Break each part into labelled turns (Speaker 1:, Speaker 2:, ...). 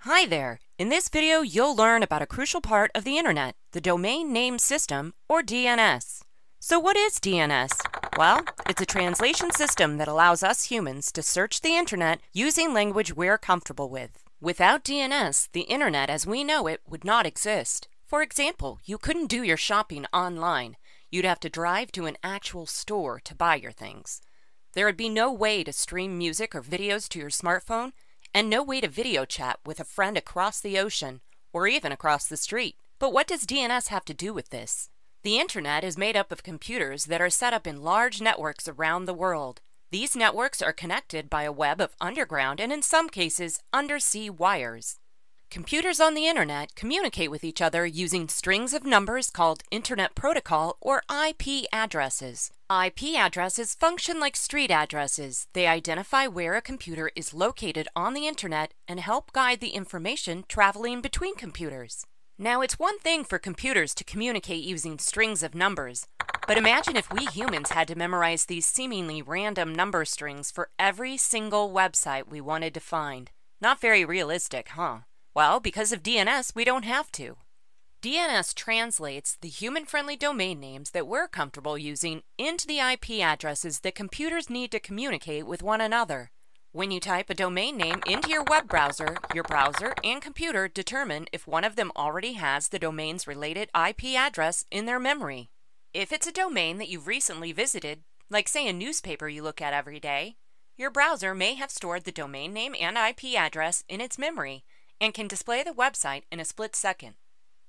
Speaker 1: Hi there! In this video, you'll learn about a crucial part of the Internet, the Domain Name System, or DNS. So what is DNS? Well, it's a translation system that allows us humans to search the Internet using language we're comfortable with. Without DNS, the Internet as we know it would not exist. For example, you couldn't do your shopping online. You'd have to drive to an actual store to buy your things. There would be no way to stream music or videos to your smartphone, and no way to video chat with a friend across the ocean, or even across the street. But what does DNS have to do with this? The Internet is made up of computers that are set up in large networks around the world. These networks are connected by a web of underground and in some cases undersea wires. Computers on the Internet communicate with each other using strings of numbers called Internet Protocol or IP addresses. IP addresses function like street addresses. They identify where a computer is located on the Internet and help guide the information traveling between computers. Now, it's one thing for computers to communicate using strings of numbers, but imagine if we humans had to memorize these seemingly random number strings for every single website we wanted to find. Not very realistic, huh? Well, because of DNS, we don't have to. DNS translates the human-friendly domain names that we're comfortable using into the IP addresses that computers need to communicate with one another. When you type a domain name into your web browser and computer determine if one of them already has the domain's related IP address in their memory. If it's a domain that you've recently visited, like say a newspaper you look at every day, your browser may have stored the domain name and IP address in its memory and can display the website in a split second.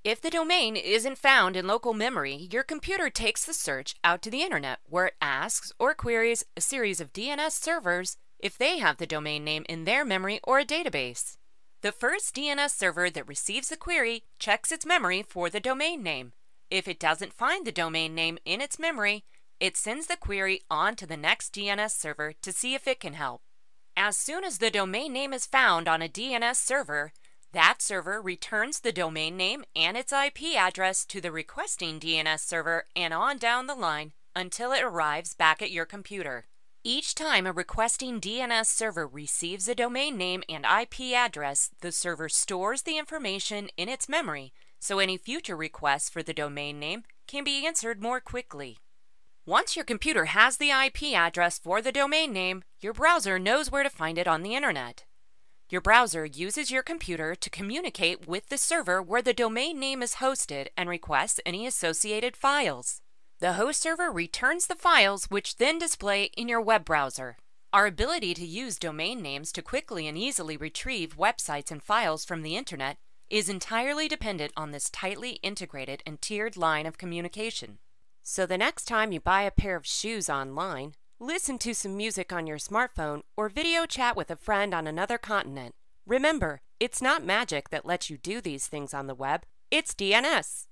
Speaker 1: If the domain isn't found in local memory, your computer takes the search out to the Internet, where it asks or queries a series of DNS servers if they have the domain name in their memory or a database. The first DNS server that receives the query checks its memory for the domain name. If it doesn't find the domain name in its memory, it sends the query on to the next DNS server to see if it can help. As soon as the domain name is found on a DNS server, that server returns the domain name and its IP address to the requesting DNS server and on down the line until it arrives back at your computer. Each time a requesting DNS server receives a domain name and IP address, the server stores the information in its memory so any future requests for the domain name can be answered more quickly. Once your computer has the IP address for the domain name, your browser knows where to find it on the Internet. Your browser uses your computer to communicate with the server where the domain name is hosted and requests any associated files. The host server returns the files, which then display in your web browser. Our ability to use domain names to quickly and easily retrieve websites and files from the Internet is entirely dependent on this tightly integrated and tiered line of communication. So the next time you buy a pair of shoes online, listen to some music on your smartphone, or video chat with a friend on another continent. Remember, it's not magic that lets you do these things on the web, it's DNS.